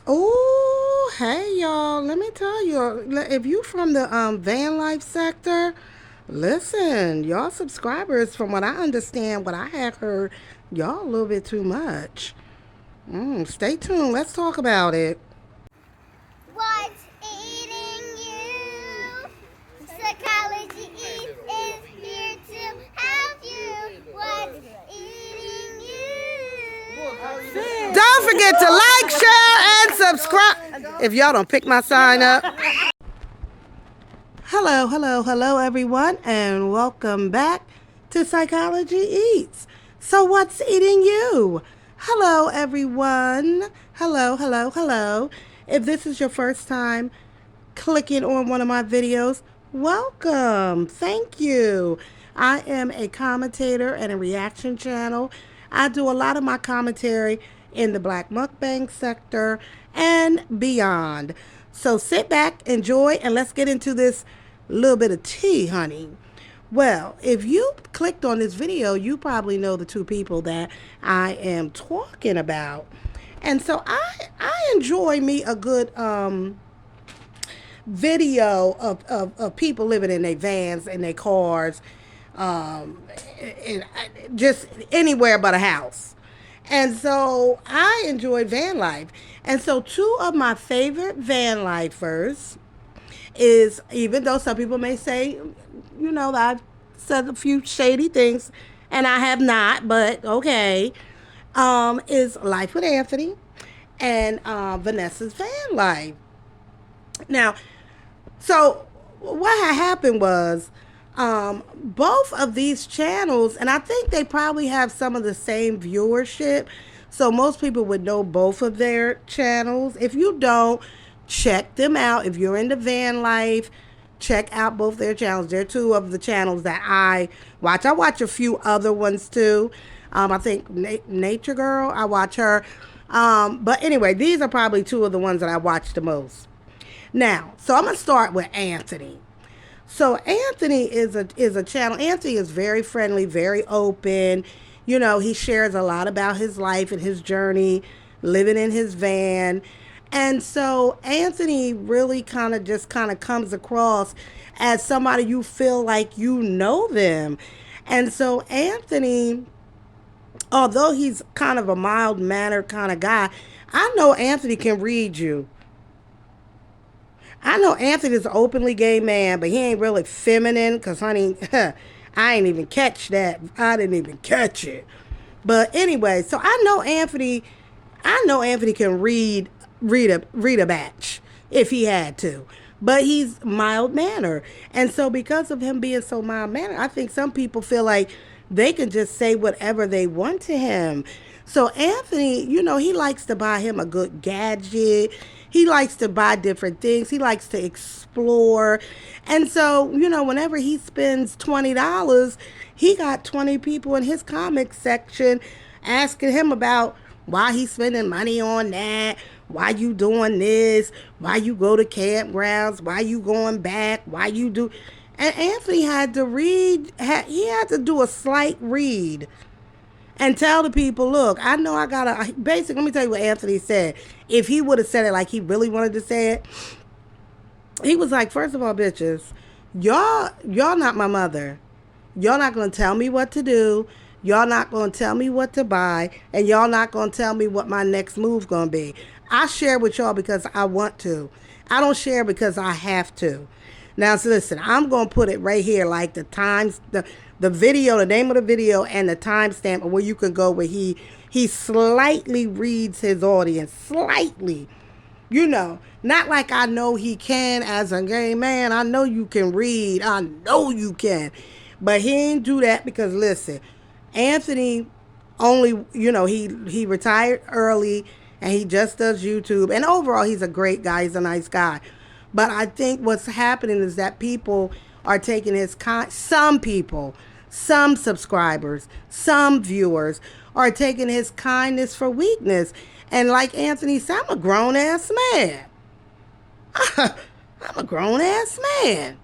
Oh, hey y'all. Let me tell you, if you from the van life sector, listen, y'all subscribers, from what I understand, what I had heard, y'all a little bit too much. Stay tuned. Let's talk about it. What's eating you? Psychology is here to help you. What's eating you? Don't forget to like, share, and subscribe. If y'all don't pick my sign up. Hello, hello, hello, everyone, and welcome back to Psychology Eats. So, what's eating you? Hello, everyone. Hello, hello, hello. If this is your first time clicking on one of my videos, welcome. Thank you. I am a commentator and a reaction channel. I do a lot of my commentary in the black mukbang sector and beyond. So sit back, enjoy, and let's get into this little bit of tea, honey. Well, if you clicked on this video, you probably know the two people that I am talking about. And so I enjoy me a good video of people living in their vans and their cars, and just anywhere but a house. And so I enjoy van life. And so two of my favorite van lifers is, even though some people may say, that I've said a few shady things, and I have not, but okay, is Life with Anthony and Vanessa's Van Life. Now, so what had happened was, both of these channels, and I think they probably have some of the same viewership, so most people would know both of their channels. If you don't, check them out. If you're into van life, check out both their channels. They're two of the channels that I watch. I watch a few other ones too. I think Nature Girl, I watch her. But anyway, these are probably two of the ones that I watch the most. Now, so I'm gonna start with Anthony. So Anthony is a channel. Anthony is very friendly, very open. He shares a lot about his life and his journey living in his van. And so Anthony really kind of comes across as somebody you feel like you know them. And so Anthony, although he's kind of a mild mannered kind of guy, I know Anthony can read you. I know Anthony's an openly gay man, but he ain't really feminine, because, honey, I ain't even catch that. I didn't even catch it. But anyway, so I know Anthony can read a batch if he had to. But he's mild mannered. And so because of him being so mild mannered, I think some people feel like they can just say whatever they want to him. So Anthony, he likes to buy him a good gadget. He likes to buy different things. He likes to explore. And so, whenever he spends $20, he got 20 people in his comic section asking him about why he's spending money on that, why you doing this, why you go to campgrounds, why you going back, why you do. And Anthony had to he had to do a slight read and tell the people, look, I know I gotta, basically, let me tell you what Anthony said. If he would have said it like he really wanted to say it, he was like, first of all, bitches, y'all not my mother. Y'all not gonna tell me what to do. Y'all not gonna tell me what to buy, and y'all not gonna tell me what my next move gonna be. I share with y'all because I want to. I don't share because I have to. Now, so listen, I'm gonna put it right here, like the video, the name of the video, and the timestamp where you can go, where he slightly reads his audience, slightly. Not like I know he can as a gay man. I know you can read. I know you can. But he ain't do that because, listen, Anthony only, he retired early and he just does YouTube. And overall, he's a great guy. He's a nice guy. But I think what's happening is that people are taking some people, some subscribers, some viewers are taking his kindness for weakness. And like Anthony said, I'm a grown ass man. I'm a grown ass man.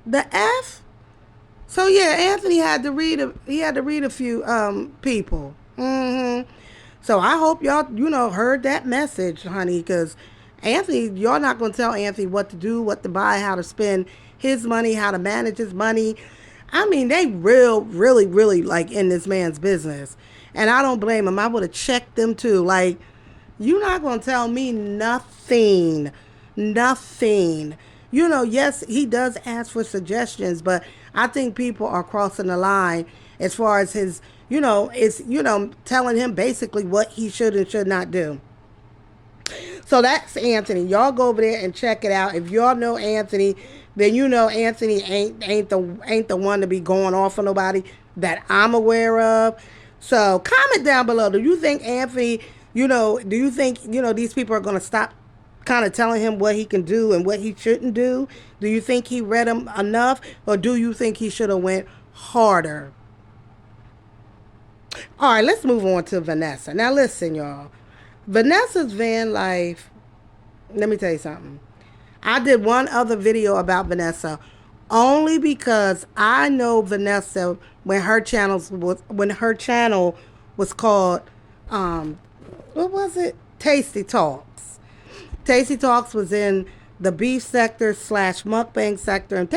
The F. So yeah, Anthony had to read a few people. So I hope y'all, heard that message, honey, because Anthony, y'all not going to tell Anthony what to do, what to buy, how to spend his money, how to manage his money. I mean, they really, really like in this man's business. And I don't blame him. I would have checked them too. Like, you're not going to tell me nothing. Nothing. Yes, he does ask for suggestions, but I think people are crossing the line as far as his, it's, telling him basically what he should and should not do. So that's Anthony. Y'all go over there and check it out. If y'all know Anthony, then you know Anthony ain't the one to be going off on nobody that I'm aware of. So comment down below. Do you think Anthony, do you think, these people are gonna stop kind of telling him what he can do and what he shouldn't do? Do you think he read them enough, or do you think he should have went harder? All right, let's move on to Vanessa. Now listen, y'all. Vanessa's van life, let me tell you something. I did one other video about Vanessa only because I know Vanessa when her channel was called what was it? Tasty Talks. Tasty Talks was in the beef sector / mukbang sector, and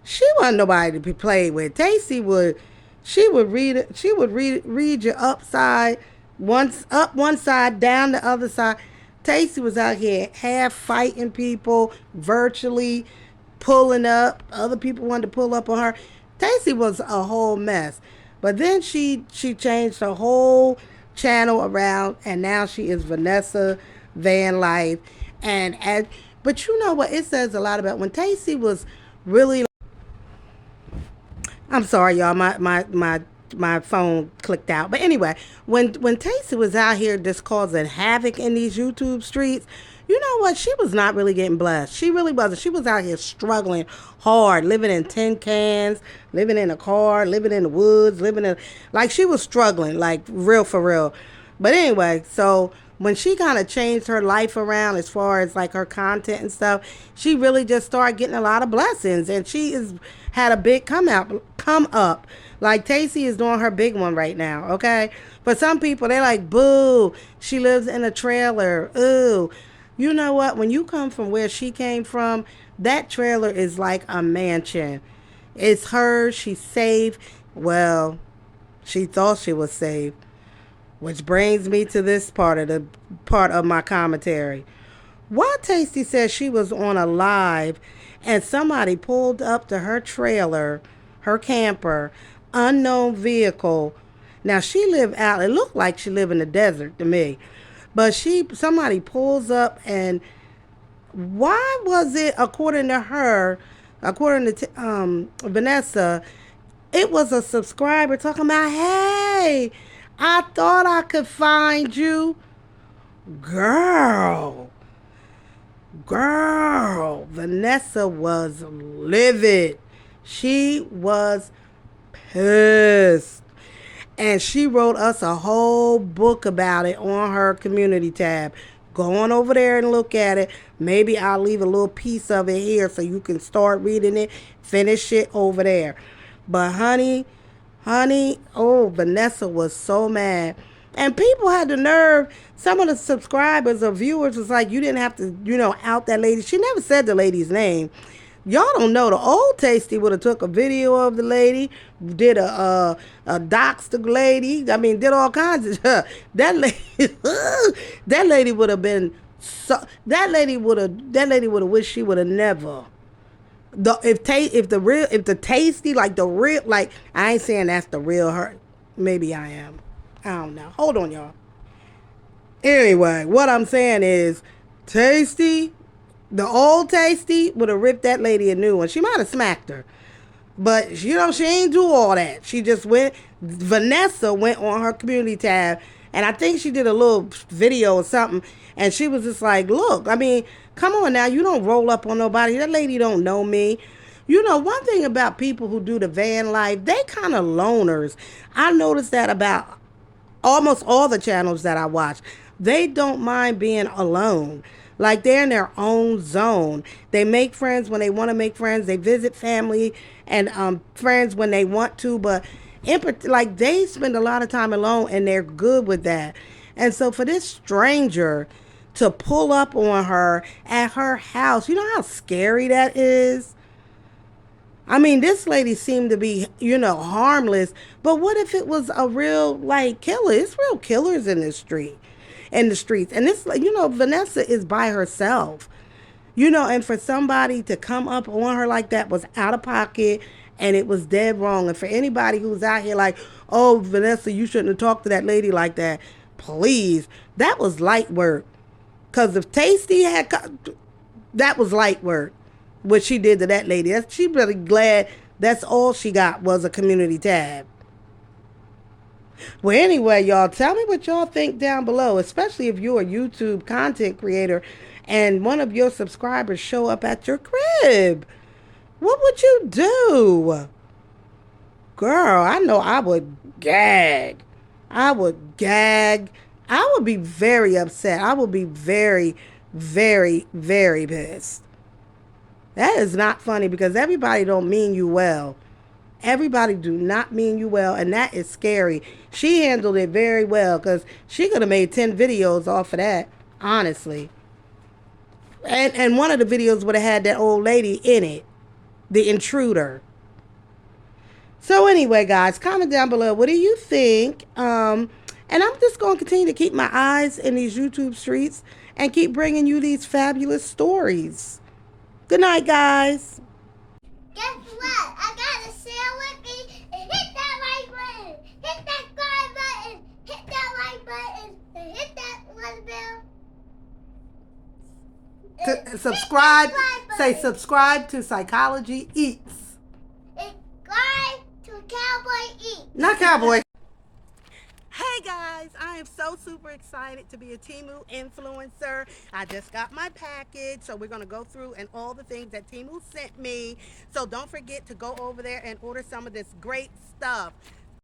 she wasn't nobody to be played with. She would read you upside, once up one side, down the other side. Tasty was out here half fighting people, virtually pulling up. Other people wanted to pull up on her. Tasty was a whole mess. But then she changed her whole channel around, and now she is Vanessa Van Life. But you know what? It says a lot about when Tasty was really. I'm sorry, y'all. My phone clicked out. But anyway, when Tasty was out here just causing havoc in these YouTube streets, you know what? She was not really getting blessed. She really wasn't. She was out here struggling hard, living in tin cans, living in a car, living in the woods, like she was struggling, like real for real. But anyway, so when she kind of changed her life around as far as like her content and stuff, she really just started getting a lot of blessings, and she is had a big come up. Like Tasty is doing her big one right now, okay? But some people, they're like, boo, she lives in a trailer. Ooh. You know what? When you come from where she came from, that trailer is like a mansion. It's hers. She's safe. Well, she thought she was safe. Which brings me to this part of my commentary. Why Tasty says she was on a live and somebody pulled up to her trailer, her camper, unknown vehicle. Now she lived out, it looked like she lived in the desert to me. But somebody pulls up, and why was it, according to her, according to Vanessa, it was a subscriber talking about, hey, I thought I could find you. Girl, Vanessa was livid. She was pissed. And she wrote us a whole book about it on her community tab. Go on over there and look at it. Maybe I'll leave a little piece of it here so you can start reading it. Finish it over there. But honey, oh, Vanessa was so mad. And people had the nerve. Some of the subscribers or viewers was like, you didn't have to, out that lady. She never said the lady's name. Y'all don't know, the old Tasty would have took a video of the lady, did a dox the lady. I mean, did all kinds of stuff. That lady, that lady would have been so. That lady would have wished she would have never. If the Tasty, like the real, like, I ain't saying that's the real her. Maybe I am. I don't know. Hold on, y'all. Anyway, what I'm saying is, Tasty. The old Tasty would have ripped that lady a new one. She might have smacked her. But, she ain't do all that. She just Vanessa went on her community tab, and I think she did a little video or something, and she was just like, look, I mean, come on now, you don't roll up on nobody. That lady don't know me. One thing about people who do the van life, they kind of loners. I noticed that about almost all the channels that I watch. They don't mind being alone. Like, they're in their own zone. They make friends when they want to make friends. They visit family and friends when they want to. But Like they spend a lot of time alone and they're good with that. And so for this stranger to pull up on her at her house, you know how scary that is? I mean, this lady seemed to be, harmless, but what if it was a real like killer? It's real killers in the streets. And this, Vanessa is by herself. And for somebody to come up on her like that was out of pocket and it was dead wrong. And for anybody who's out here like, oh, Vanessa, you shouldn't have talked to that lady like that, please, that was light work. Because if Tasty that was light work, what she did to that lady. She really glad that's all she got was a community tab. Well, anyway, y'all, tell me what y'all think down below, especially if you're a YouTube content creator and one of your subscribers show up at your crib. What would you do? Girl, I know I would gag. I would gag. I would be very upset. I would be very, very, very pissed. That is not funny because everybody don't mean you well. Everybody do not mean you well, and that is scary. She handled it very well because she could have made 10 videos off of that, honestly. And one of the videos would have had that old lady in it, the intruder. So anyway, guys, comment down below. What do you think? And I'm just going to continue to keep my eyes in these YouTube streets and keep bringing you these fabulous stories. Good night, guys. Guess what? I got a sale with me. And hit that like button. Hit that subscribe button. Hit that like button. And hit that little bell. Subscribe. Say subscribe to Psychology Eats. Subscribe to Cowboy Eats. Not Cowboy. Hey guys, I am so super excited to be a TEMU influencer. I just got my package, so we're going to go through and all the things that TEMU sent me. So don't forget to go over there and order some of this great stuff.